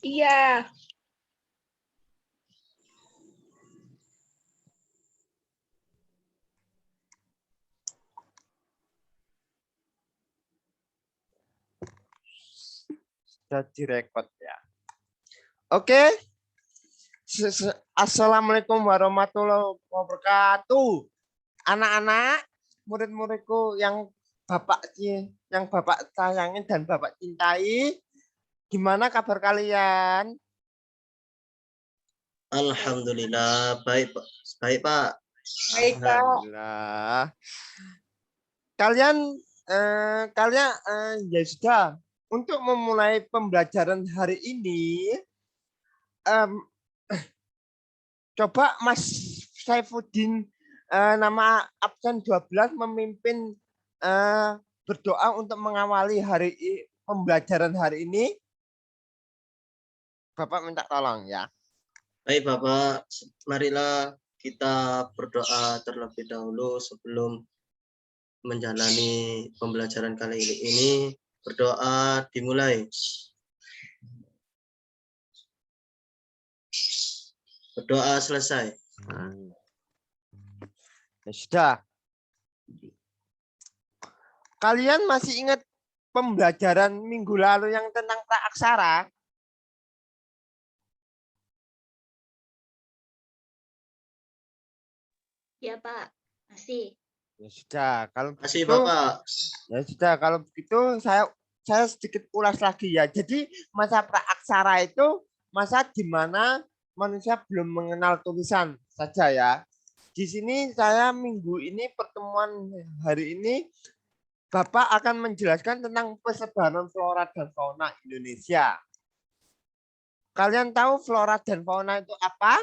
Iya. Sudah direkod ya. Oke. Assalamualaikum warahmatullahi wabarakatuh. Anak-anak, murid-muridku yang Bapak sayangi dan Bapak cintai, gimana kabar kalian? Alhamdulillah, baik Pak. Baik Pak. Baik, Pak. Alhamdulillah. Kalian ya sudah, untuk memulai pembelajaran hari ini, coba Mas Saifuddin nama absen 12 memimpin berdoa untuk mengawali pembelajaran hari ini. Bapak minta tolong ya. Baik Bapak, marilah kita berdoa terlebih dahulu sebelum menjalani pembelajaran kali ini. Berdoa dimulai. Berdoa selesai. Ya sudah. Kalian masih ingat pembelajaran minggu lalu yang tentang praaksara? Ya Pak, masih. Ya sudah, kalau Masih begitu, Bapak. ya sudah kalau begitu saya sedikit ulas lagi ya. Jadi masa praaksara itu masa di mana manusia belum mengenal tulisan saja ya. Di sini saya minggu ini pertemuan hari ini Bapak akan menjelaskan tentang persebaran flora dan fauna Indonesia. Kalian tahu flora dan fauna itu apa?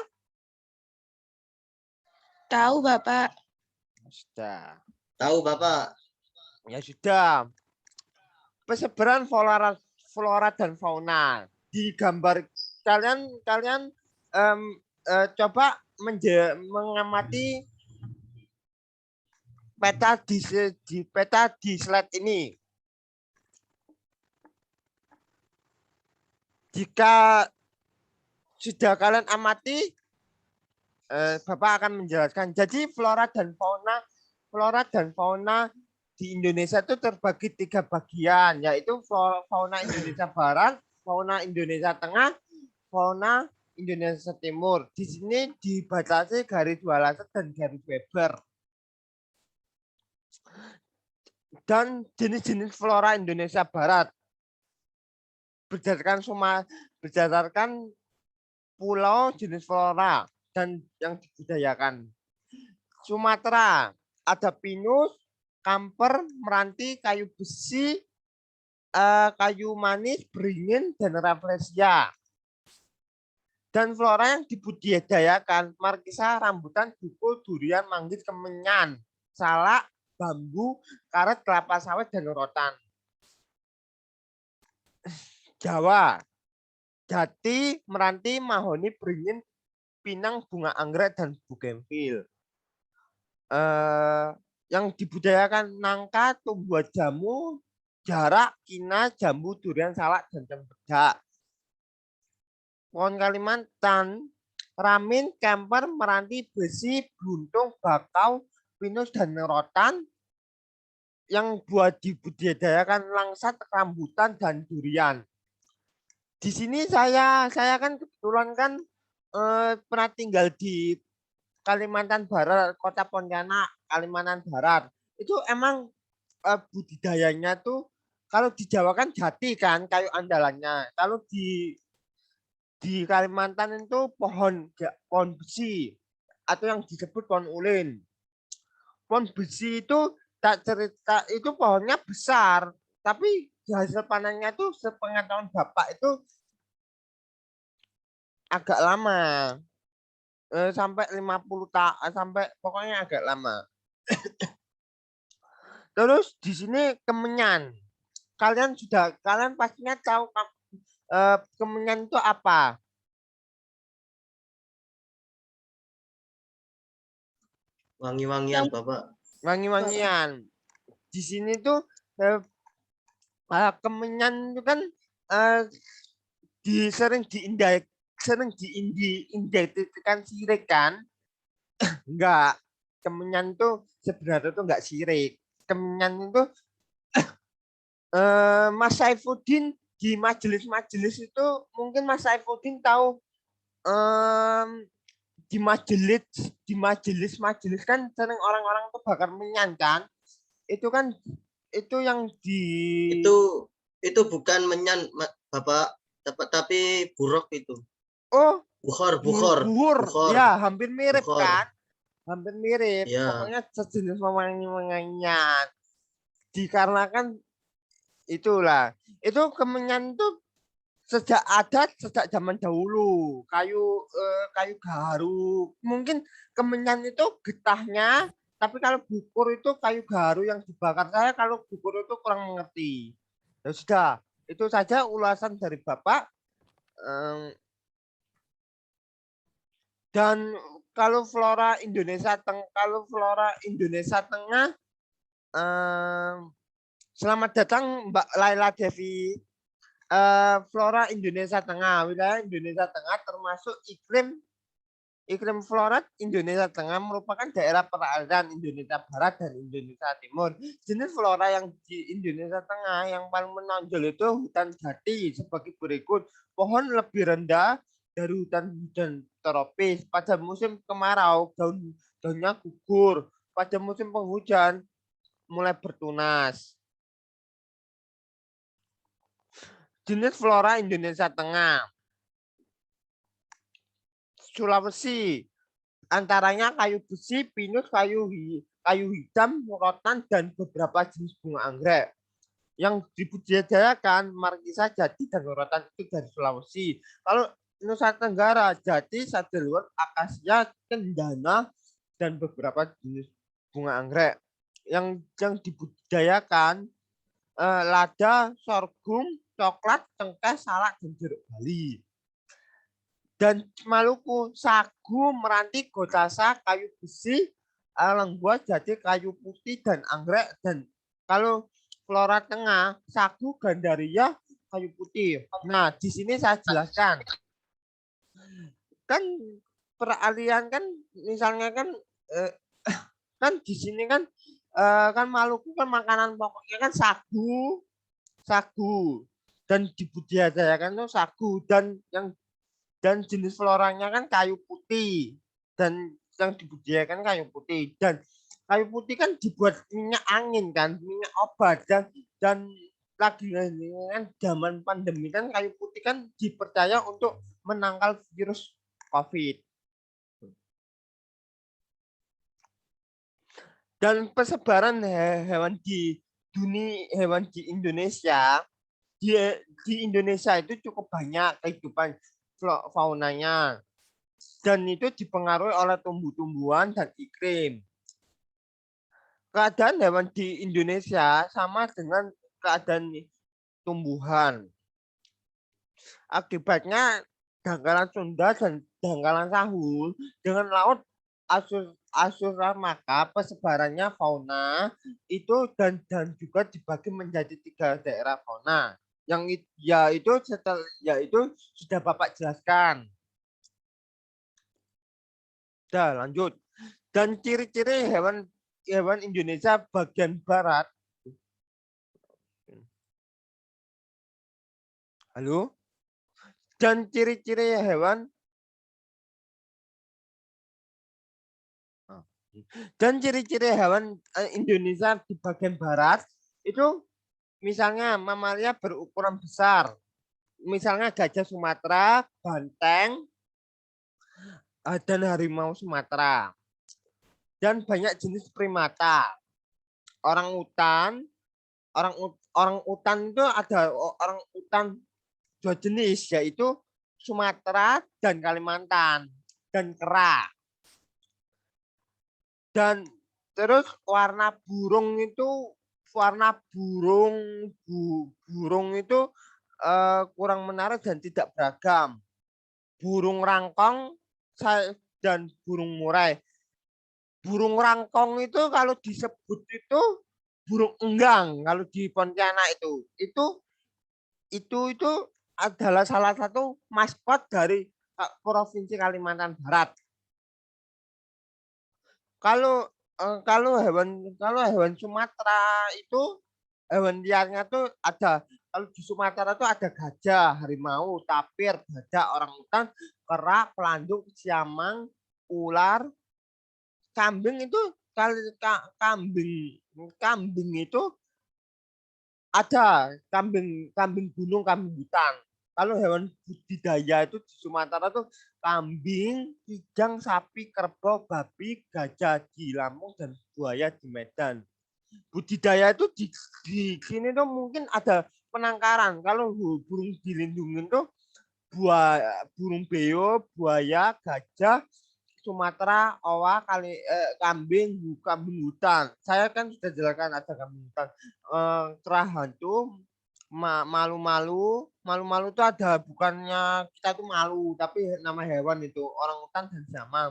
Tahu, Bapak. Sudah. Tahu Bapak. Ya sudah. Persebaran flora dan fauna di gambar kalian coba mengamati peta di slide ini. Jika sudah kalian amati, Bapak akan menjelaskan. Jadi flora dan fauna di Indonesia itu terbagi 3 bagian, yaitu fauna Indonesia Barat, fauna Indonesia Tengah, fauna Indonesia Timur. Di sini dibatasi garis 2 dan garis Weber. Dan jenis-jenis flora Indonesia Barat berdasarkan pulau jenis flora dan yang dibudidayakan. Sumatera ada pinus, kamper, meranti, kayu besi, kayu manis, beringin, dan rafflesia. Dan flora yang dibudidayakan, markisa, rambutan, duku, durian, manggis, kemenyan, salak, bambu, karet, kelapa sawit, dan rotan. Jawa, jati, meranti, mahoni, beringin, pinang, bunga anggrek, dan bugenvil. Yang dibudidayakan nangka, tumbuhan jamu, jarak, kina, jambu, durian, salak, dan cempedak. Pohon Kalimantan, ramin, kemper, meranti, besi, buntung, bakau, pinus, dan rotan. Yang buat dibudidayakan langsat, rambutan, dan durian. Di sini saya kan kebetulan kan pernah tinggal di Kalimantan Barat, Kota Pontianak, Kalimantan Barat. Itu emang budidayanya tuh kalau di Jawa kan jati kan kayu andalannya. Kalau di Kalimantan itu pohon besi atau yang disebut pohon ulin. Pohon besi itu tak cerita itu pohonnya besar, tapi hasil panennya tuh sepengetahuan Bapak itu agak lama. Sampai 50 tahun, sampai pokoknya agak lama. Terus di sini kemenyan. Kalian pastinya tahu kemenyan itu apa? Wangi-wangian Bapak. Wangi-wangian. Di sini tuh kemenyan itu kan sering diidentikan sirik kan? Enggak. Kemenyan itu sebenarnya itu enggak sirik. Kemenyan itu Mas Saifuddin di majelis-majelis itu mungkin Mas Saifuddin tahu di majelis kan sering orang-orang tuh bakar menyan kan? Itu kan itu yang di Itu bukan menyan, Bapak, tapi buruk itu. oh Bukhor, buhur bukhor, ya hampir mirip bukhor. kan? Hampir mirip. Ya. Pokoknya sejenis pewangi-wangian. Dikarenakan itulah. Itu kemenyan itu sejak zaman dahulu kayu gaharu mungkin kemenyan itu getahnya tapi kalau bukur itu kayu gaharu yang dibakar. Saya kalau bukur itu kurang mengerti. Ya sudah itu saja ulasan dari Bapak. Dan kalau flora Indonesia Tengah selamat datang Mbak Laila Devi. Flora Indonesia Tengah, wilayah Indonesia Tengah termasuk iklim flora Indonesia Tengah merupakan daerah perairan Indonesia Barat dan Indonesia Timur. Jenis flora yang di Indonesia Tengah yang paling menonjol itu hutan jati sebagai berikut. Pohon lebih rendah dari hutan tropis. Pada musim kemarau daunnya gugur. Pada musim penghujan mulai bertunas. Jenis flora Indonesia Tengah. Sulawesi, antaranya kayu besi, pinus, kayu hitam, rotan, dan beberapa jenis bunga anggrek. Yang dibudidayakan markisa, jati, dan rotan itu dari Sulawesi. Kalau Nusa Tenggara, jati, sadeluar, akasia, cendana, dan beberapa jenis bunga anggrek. Yang dibudidayakan lada, sorghum, coklat, cengkeh, salak, dan jeruk Bali. Dan Maluku, sagu, meranti, gotasa, kayu besi, lengkuas, jati, kayu putih, dan anggrek. Dan kalau flora tengah, sagu, gandaria, kayu putih. Nah, di sini saya jelaskan. Kan peralihan kan, misalnya kan di sini kan Maluku kan makanan pokoknya kan sagu dan dibudidayakan itu sagu dan jenis floranya kan kayu putih dan yang dibudidayakan kayu putih dan kayu putih kan dibuat minyak angin kan, minyak obat dan lagi kan zaman pandemi kan kayu putih kan dipercaya untuk menangkal virus COVID. Dan persebaran hewan di Indonesia di Indonesia itu cukup banyak kehidupan faunanya dan itu dipengaruhi oleh tumbuh-tumbuhan dan iklim. Keadaan hewan di Indonesia sama dengan keadaan tumbuhan. Akibatnya dangkalan Sunda dan dangkalan Sahul dengan laut Asura maka persebarannya fauna itu dan juga dibagi menjadi 3 daerah fauna yang yaitu sudah Bapak jelaskan. Sudah lanjut. Dan ciri-ciri hewan Indonesia bagian barat. Halo? Dan ciri-ciri hewan Indonesia di bagian barat itu misalnya mamalia berukuran besar. Misalnya gajah Sumatera, banteng, dan harimau Sumatera. Dan banyak jenis primata. Orang utan itu ada orang utan 2 jenis yaitu Sumatera dan Kalimantan dan kera. Dan terus warna burung itu kurang menarik dan tidak beragam. Burung rangkong dan burung murai. Burung rangkong itu kalau disebut itu burung enggang kalau di Pontianak itu adalah salah satu maskot dari Provinsi Kalimantan Barat. Kalau hewan Sumatera itu hewan liarnya tuh ada. Kalau di Sumatera tuh ada gajah, harimau, tapir, badak, orangutan, kera, pelanduk, siamang, ular, kambing itu kambing itu ada kambing gunung, kambing hutan. Kalau hewan budidaya itu di Sumatera tuh kambing, kijang, sapi, kerbau, babi, gajah di Lampung dan buaya di Medan. Budidaya itu di sini tuh mungkin ada penangkaran. Kalau burung dilindungi tuh burung beo, buaya, gajah, Sumatera, owa, kambing hutan. Saya kan sudah jelaskan ada kambing hutan. Kera hantu, malu-malu itu ada bukannya kita tuh malu, tapi nama hewan itu orang hutan dan siamang.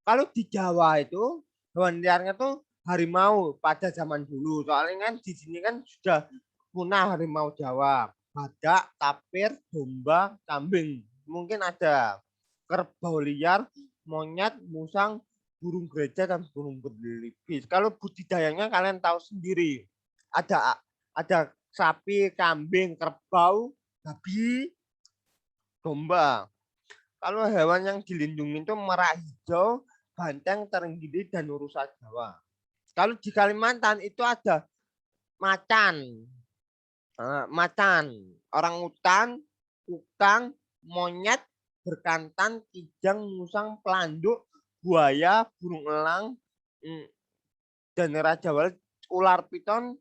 Kalau di Jawa itu hewan liarnya tuh harimau pada zaman dulu. Soalnya kan di sini kan sudah punah harimau Jawa, badak, tapir, domba, kambing. Mungkin ada kerbau liar, monyet, musang, burung gereja dan burung berlipis. Kalau budidayanya kalian tahu sendiri. Ada sapi, kambing, kerbau, babi, domba. Kalau hewan yang dilindungi itu merak hijau, banteng, terenggili, dan rusa Jawa. Kalau di Kalimantan itu ada macan, orang hutan, kukang, monyet, berkantan, kijang, musang, pelanduk, buaya, burung elang, dan raja wali, ular piton.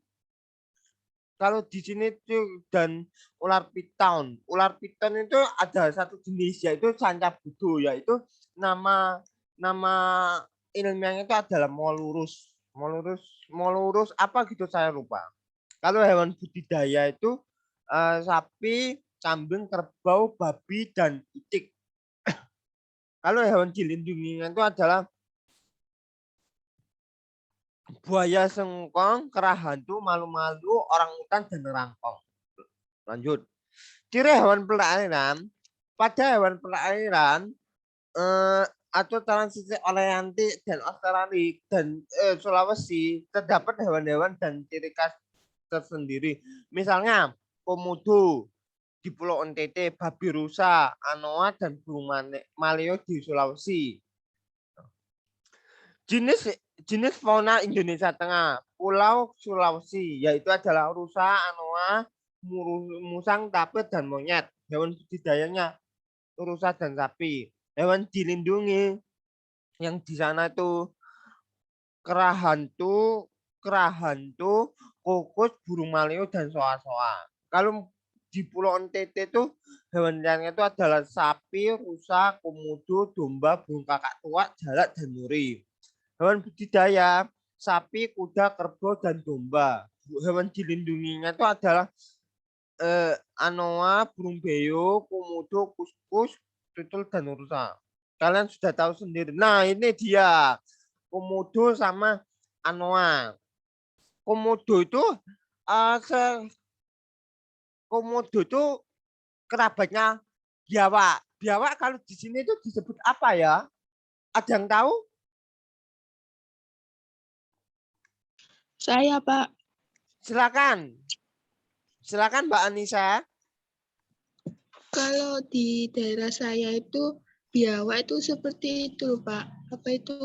Kalau di sini tuh dan ular piton. Ular piton itu ada satu jenis yaitu sancabudo, yaitu nama ilmiahnya itu adalah molurus. Molurus apa gitu saya lupa. Kalau hewan budidaya itu sapi, kambing, kerbau, babi dan itik. Kalau hewan dilindungi itu adalah buaya sengkong, kera hantu, malu-malu, orang hutan dan rangkong. Lanjut. Ciri hewan perairan. Pada hewan perairan atau transisi Oleanti dan Australia dan Sulawesi terdapat hewan-hewan dan ciri khas tersendiri. Misalnya komodo di Pulau NTT, babi rusa, anoa dan burung maleo di Sulawesi. Jenis fauna Indonesia Tengah, Pulau Sulawesi, yaitu adalah rusa, anoa, musang, tapir, dan monyet. Hewan budidayanya rusa dan sapi. Hewan dilindungi yang di sana itu kera hantu, kukus, burung maleo, dan soa-soa. Kalau di Pulau NTT itu hewan liarnya itu adalah sapi, rusa, komodo, domba, burung kakak tua, jalak, dan muri. Hewan budidaya, sapi, kuda, kerbau, dan domba. Hewan dilindunginya itu adalah anoa, burung beo, komodo, kuskus, tutul, dan rusa. Kalian sudah tahu sendiri. Nah ini dia komodo sama anoa. Komodo itu kerabatnya biawak. Biawak kalau di sini itu disebut apa ya? Ada yang tahu? Saya, Pak. Silakan Mbak Anissa. Kalau di daerah saya itu biawak itu seperti itu, Pak. Apa itu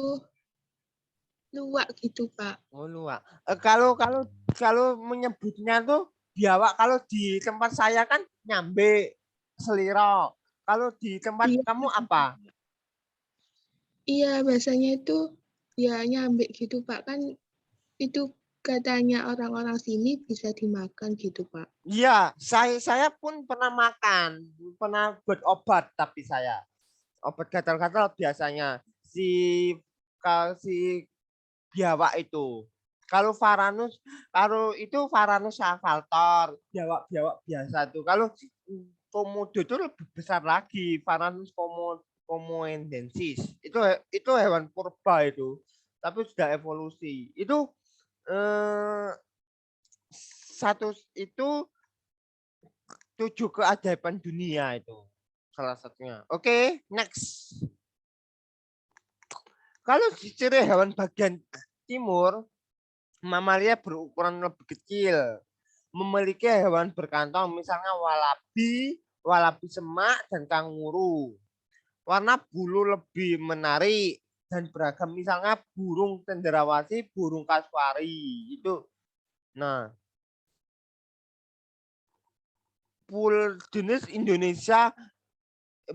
luwak gitu, Pak. Oh, luwak. Kalau menyebutnya tuh biawak, kalau di tempat saya kan nyambe, seliro. Kalau di tempat kamu apa? Iya, biasanya itu ya nyambe gitu, Pak. Kan itu katanya orang-orang sini bisa dimakan gitu, Pak. Iya, saya pun pernah makan, pernah buat obat, tapi saya obat gatal-gatal biasanya si biawak itu. Kalau Varanus avaltor, biawak biasa tuh. Kalau komodo itu lebih besar lagi, Varanus komoendensis. Itu hewan purba itu, tapi sudah evolusi. Itu satu itu 7 keajaiban dunia itu salah satunya. Oke, next. Kalau di ciri hewan bagian timur, mamalia berukuran lebih kecil, memiliki hewan berkantong, misalnya walabi semak, dan kanguru. Warna bulu lebih menarik dan beragam, misalnya burung cendrawasih, burung kasuari itu. Nah, jenis Indonesia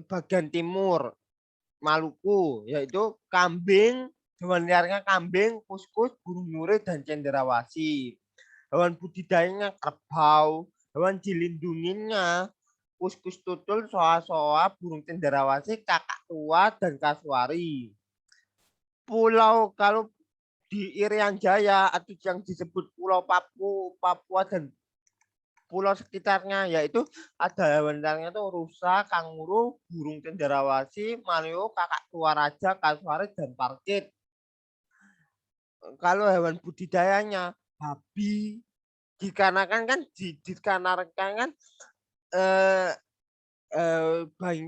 bagian timur, Maluku, yaitu kambing, hewan liarnya kambing, kuskus, burung murai, dan cendrawasih. Hewan budidayanya kerbau, hewan dilindunginya kuskus tutul, soa-soa, burung cendrawasih, kakak tua, dan kasuari. Pulau kalau di Irian Jaya atau yang disebut Pulau Papua dan pulau sekitarnya, yaitu ada hewan liarnya itu rusa, kanguru, burung cendrawasih, maleo, kakak tua raja, kasuari, dan parkit. Kalau hewan budidayanya babi, dikarenakan kan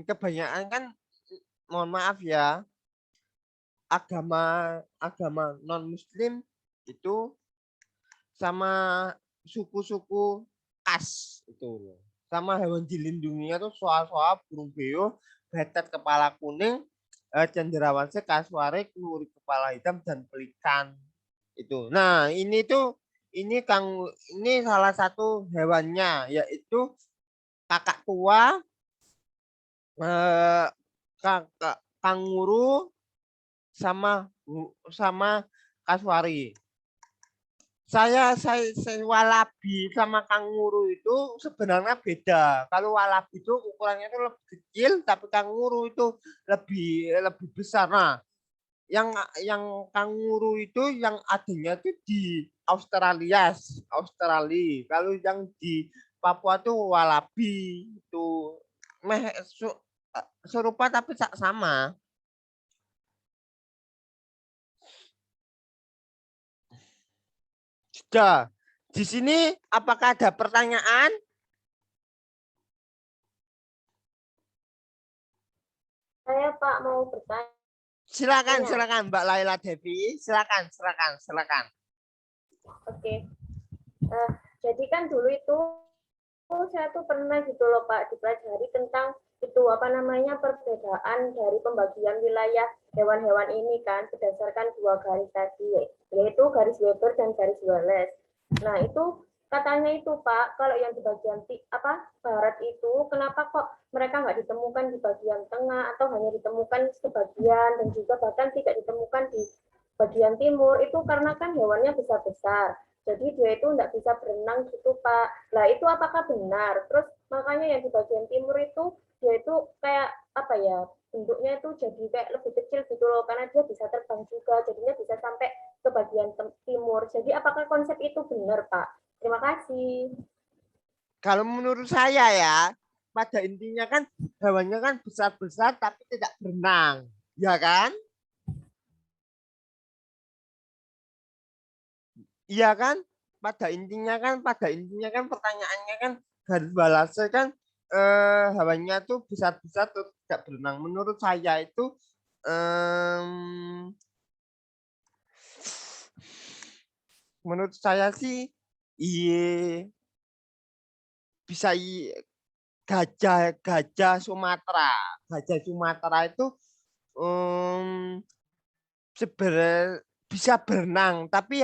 kebanyakan kan, mohon maaf ya, agama non muslim itu sama suku-suku khas itu, sama hewan dilindunginya tuh soa-soa, burung beo, betet kepala kuning, cendrawasih, kasuari, keluri kepala hitam, dan pelikan itu. Nah, ini salah satu hewannya, yaitu kakak tua, kanguru, sama kasuari. Saya walabi sama kanguru itu sebenarnya beda. Kalau walabi itu ukurannya itu lebih kecil, tapi kanguru itu lebih besar. Nah, yang kanguru itu yang adanya itu di Australia. Kalau yang di Papua tuh walabi itu serupa tapi sama. Sudah. Di sini apakah ada pertanyaan? Saya Pak mau bertanya. Silakan Mbak Laila Devi. Silakan. Oke. Jadi kan dulu itu saya tuh pernah gitu loh Pak dipelajari tentang itu apa namanya perbedaan dari pembagian wilayah hewan-hewan ini kan berdasarkan 2 garis tadi, yaitu garis Weber dan garis Wallace. Nah itu katanya itu Pak, kalau yang di bagian barat itu kenapa kok mereka nggak ditemukan di bagian tengah atau hanya ditemukan sebagian dan juga bahkan tidak ditemukan di bagian timur, itu karena kan hewannya besar-besar. Jadi dia itu nggak bisa berenang gitu Pak. Lah itu apakah benar? Terus makanya yang di bagian timur itu dia itu kayak apa ya, bentuknya itu jadi kayak lebih kecil gitu loh, karena dia bisa terbang juga, jadinya bisa sampai ke bagian timur. Jadi apakah konsep itu benar Pak? Terima kasih. Kalau menurut saya ya, pada intinya kan hewannya kan besar-besar tapi tidak berenang, ya kan? Iya kan? Pada intinya kan pertanyaannya kan garis balasnya kan hewannya tuh besar-besar tuh tidak berenang. Menurut saya itu menurut saya sih iya bisa gajah Sumatera. Gajah Sumatera itu sebenarnya bisa berenang, tapi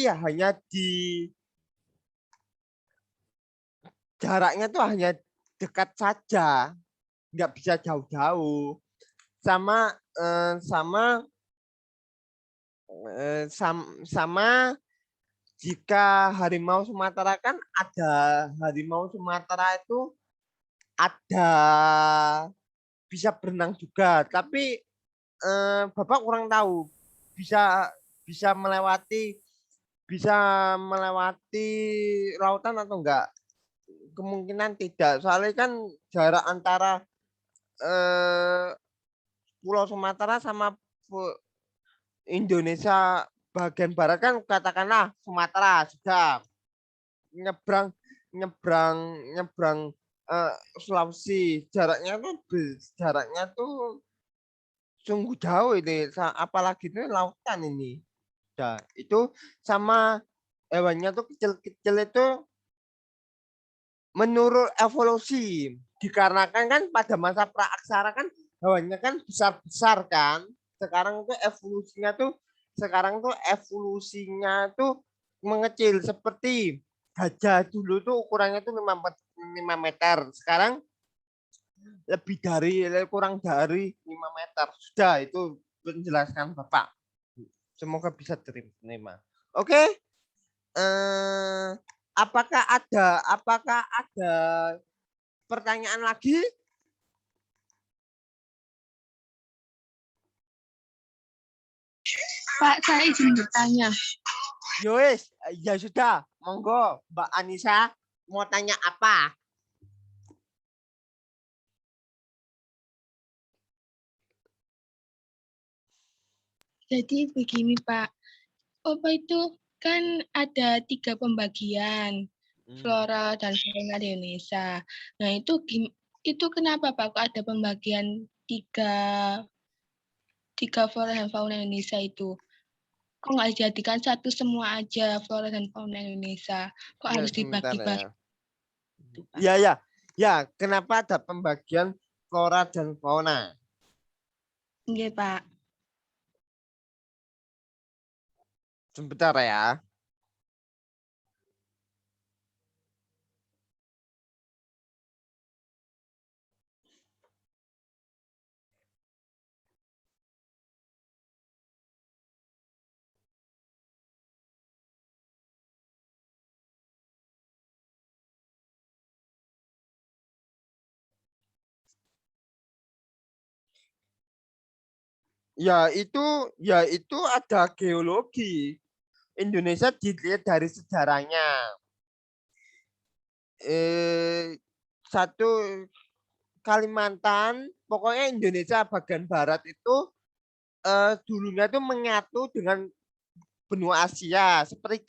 hanya di jaraknya tuh hanya dekat saja, nggak bisa jauh-jauh. Sama jika harimau Sumatera kan ada harimau Sumatera itu ada bisa berenang juga, tapi Bapak kurang tahu bisa bisa melewati lautan atau enggak. Kemungkinan tidak, soalnya kan jarak antara Pulau Sumatera sama Indonesia bagian barat kan katakanlah Sumatera sudah. nyebrang nyebrang nyebrang Sulawesi, jaraknya tuh sungguh jauh ini, apalagi ini lautan ini. Nah, itu sama hewannya tuh kecil-kecil itu menurut evolusi, dikarenakan kan pada masa praaksara kan hewannya kan besar-besar kan. Sekarang evolusinya tuh mengecil, seperti gajah dulu tuh ukurannya tuh 5 meter. Sekarang kurang dari 5 meter. Sudah, itu menjelaskan Bapak. Semoga bisa terima. Oke. Apakah ada pertanyaan lagi? Pak, saya izin bertanya. Yoes, ya sudah. Monggo, Mbak Anissa mau tanya apa? Jadi begini Pak, apa itu kan ada 3 pembagian flora dan fauna di Indonesia. Nah itu kenapa Pak kok ada pembagian tiga flora dan fauna Indonesia itu? Kok nggak dijadikan satu semua aja flora dan fauna Indonesia? Kok Ya, harus sebentar dibagi-bagi? ya. Ya. Kenapa ada pembagian flora dan fauna? Oke Pak. Sebentar ya. Ya itu ada geologi. Indonesia dilihat dari sejarahnya. Satu Kalimantan, pokoknya Indonesia bagian barat itu dulunya itu menyatu dengan benua Asia, seperti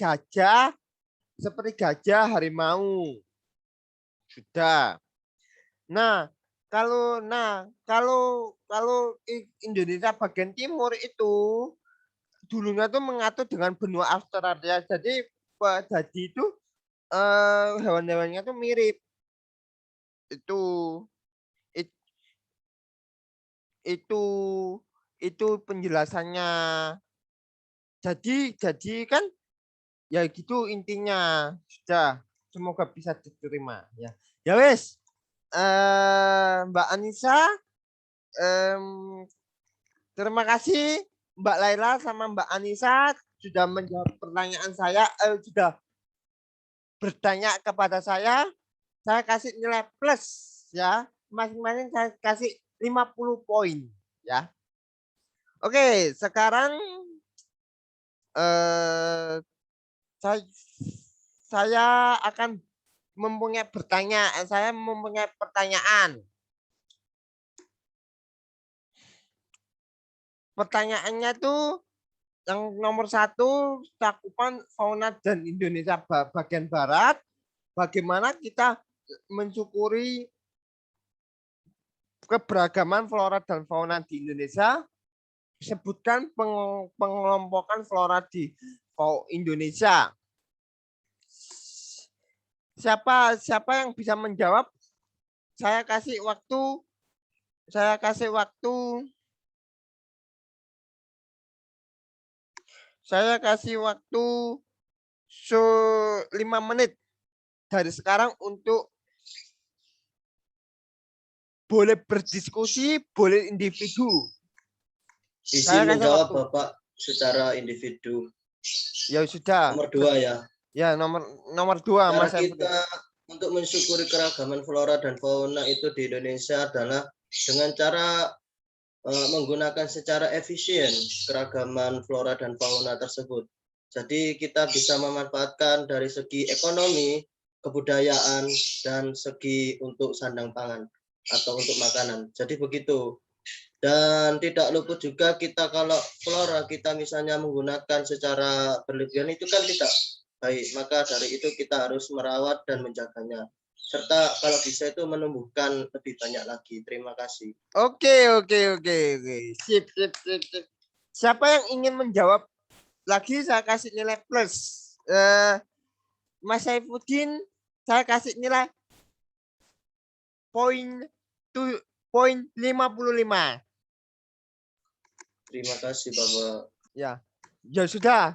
gajah, harimau. Sudah. Nah, kalau Indonesia bagian timur itu dulunya tuh mengatu dengan benua Australia. Jadi itu hewan-hewannya tuh mirip. Itu itu itu penjelasannya. Jadi kan ya gitu intinya. Sudah, semoga bisa diterima ya. Ya wes. Mbak Anissa, terima kasih Mbak Laila sama Mbak Anissa sudah menjawab pertanyaan saya, sudah bertanya kepada saya kasih nilai plus ya. Masing-masing saya kasih 50 poin ya. Oke, sekarang saya akan mempunyai pertanyaan. Pertanyaannya tuh yang nomor 1, cakupan fauna dan Indonesia bagian barat. Bagaimana kita mensyukuri keberagaman flora dan fauna di Indonesia? Sebutkan pengelompokan flora di Indonesia. Siapa yang bisa menjawab? Saya kasih waktu 5 menit dari sekarang untuk boleh berdiskusi, boleh individu. Izin menjawab Bapak secara individu. Ya sudah. Nomor 2 ya. Ya, nomor 2 Cara Mas. kita untuk mensyukuri keragaman flora dan fauna itu di Indonesia adalah dengan cara menggunakan secara efisien keragaman flora dan fauna tersebut. Jadi kita bisa memanfaatkan dari segi ekonomi, kebudayaan, dan segi untuk sandang pangan atau untuk makanan. Jadi begitu. Dan tidak luput juga kita kalau flora kita misalnya menggunakan secara berlebihan itu kan baik. Maka dari itu kita harus merawat dan menjaganya. Serta kalau bisa itu menumbuhkan lebih banyak lagi. Terima kasih. Oke. Sip. Siapa yang ingin menjawab lagi saya kasih nilai plus. Mas Saifuddin saya kasih nilai poin 55. Terima kasih Bapak. Ya sudah.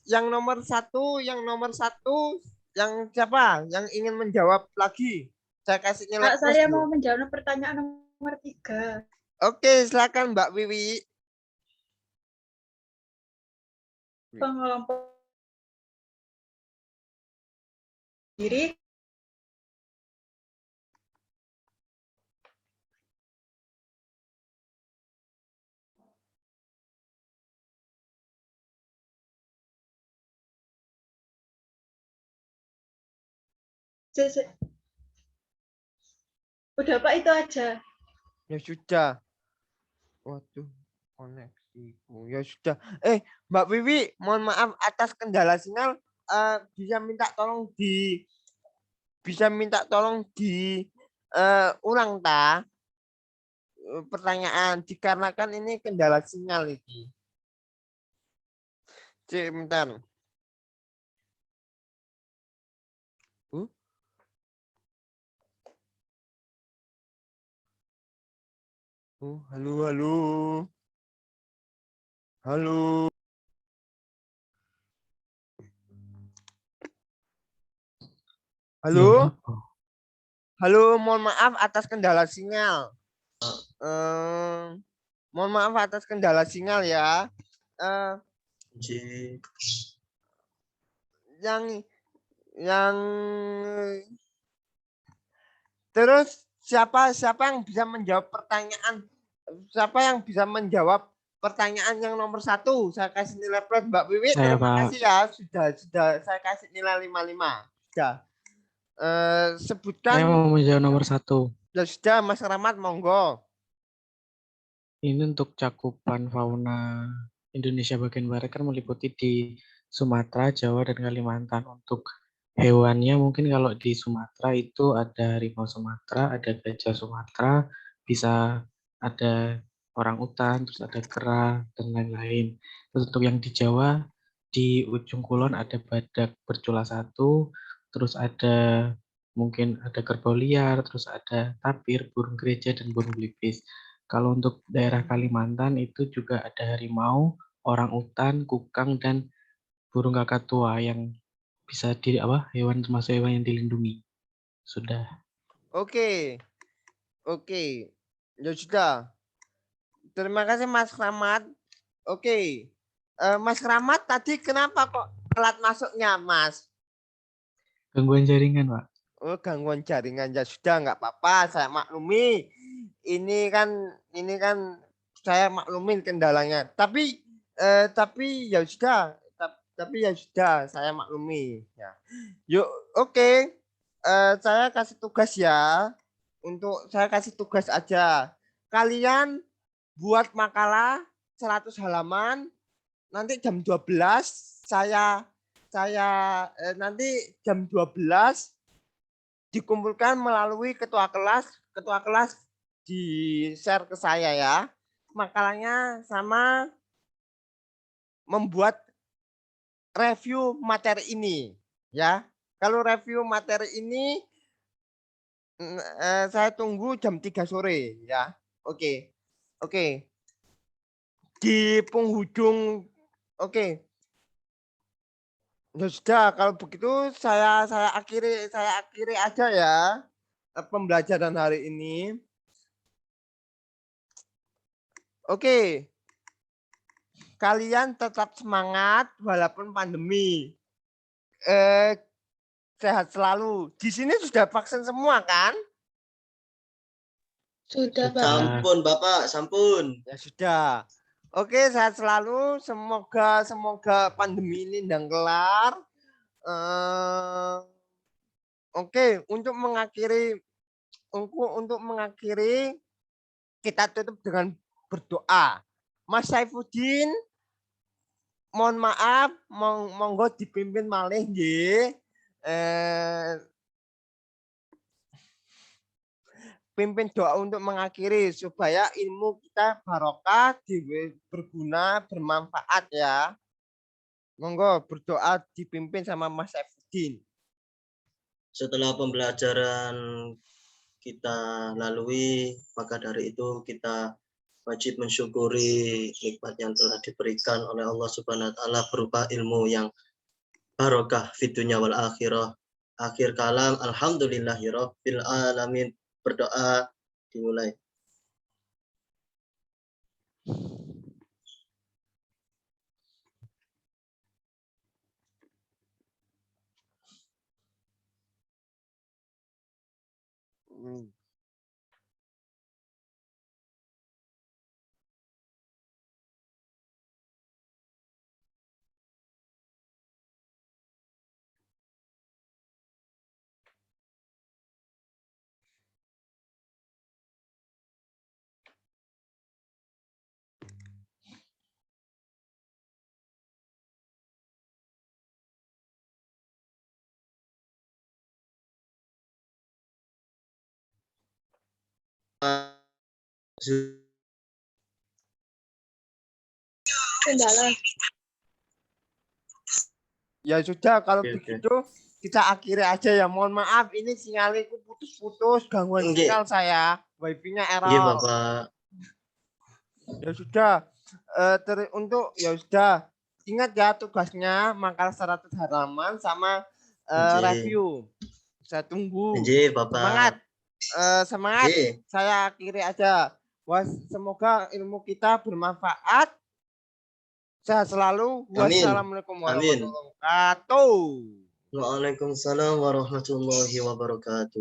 Yang nomor satu, yang siapa yang ingin menjawab lagi? Saya kasih nilai Kak, plus saya dulu. mau menjawab pertanyaan nomor 3. Oke, silakan Mbak Wiwi. Pengelompok diri udah Pak, itu aja. Ya sudah. Waduh, koneksiku. Ya sudah. Mbak Wiwi, mohon maaf atas kendala sinyal. Bisa minta tolong di ulang pertanyaan dikarenakan ini kendala sinyal ini. Cik, bentar. Halo. Halo, mohon maaf atas kendala sinyal. Mohon maaf atas kendala sinyal ya. Yang terus siapa yang bisa menjawab pertanyaan? Siapa yang bisa menjawab pertanyaan yang nomor 1? Saya kasih nilai plus Mbak Wiwi. Terima kasih ya. Sudah saya kasih nilai 55. Sudah. Sebutkan. Saya mau menjawab nomor 1. Ya sudah, Mas Rahmat, monggo. Ini untuk cakupan fauna Indonesia bagian barat kan meliputi di Sumatera, Jawa, dan Kalimantan. Untuk hewannya mungkin kalau di Sumatera itu ada harimau Sumatera, ada gajah Sumatera, bisa ada orang utan, terus ada kera, dan lain-lain. Terus untuk yang di Jawa, di ujung kulon ada badak bercula 1, terus ada mungkin ada kerbau liar, terus ada tapir, burung gereja, dan burung belipis. Kalau untuk daerah Kalimantan itu juga ada harimau, orang utan, kukang, dan burung kakatua yang bisa hewan termasuk hewan yang dilindungi. Sudah. Oke. Ya sudah. Terima kasih Mas Rahmat. Oke. Mas Rahmat tadi kenapa kok telat masuknya, Mas? Gangguan jaringan, Pak. Oh, gangguan jaringan. Ya sudah, nggak apa-apa, saya maklumi. Ini kan saya maklumin kendalanya. Tapi ya sudah, saya maklumi. Ya. Yuk, oke. Saya kasih tugas ya. Saya kasih tugas aja. Kalian buat makalah 100 halaman. Nanti jam 12 saya nanti jam 12 dikumpulkan melalui ketua kelas di share ke saya ya. Makalahnya sama membuat review materi ini ya. Kalau review materi ini saya tunggu jam 3 sore ya. Oke. Di penghujung Ya sudah, kalau begitu saya akhiri aja ya pembelajaran hari ini. Oke. Kalian tetap semangat walaupun pandemi. Sehat selalu. Di sini sudah vaksin semua kan? Sudah, Pak. Sampun, Bapak, sampun. Ya sudah. Oke, sehat selalu. Semoga pandemi ini ndang kelar. Oke, untuk mengakhiri kita tutup dengan berdoa. Mas Saifuddin, mohon maaf, monggo dipimpin malih nggih. Pimpin doa untuk mengakhiri supaya ilmu kita barokah, berguna, bermanfaat ya. Monggo berdoa dipimpin sama Mas Saifuddin. Setelah pembelajaran kita lalui, maka dari itu kita wajib mensyukuri nikmat yang telah diberikan oleh Allah Subhanahu wa taala berupa ilmu yang barokah fid dunya wal akhirah. Akhir kalam, alhamdulillahirabbil alamin. Berdoa dimulai. Kendala. Ya sudah, kalau Oke. begitu kita akhiri aja ya. Mohon maaf, ini sinyalku putus-putus, gangguan Oke. sinyal saya. Wifi-nya Iya, error. Bapak. Ya sudah, untuk ya sudah. Ingat ya tugasnya, mangkal 100 halaman sama Oke. review. Saya tunggu. Oke, Bapak. Semangat. Semangat. Oke. Saya akhiri aja. Semoga ilmu kita bermanfaat. Sehat selalu. Amin. Wassalamualaikum warahmatullahi wabarakatuh. Waalaikumsalam warahmatullahi wabarakatuh.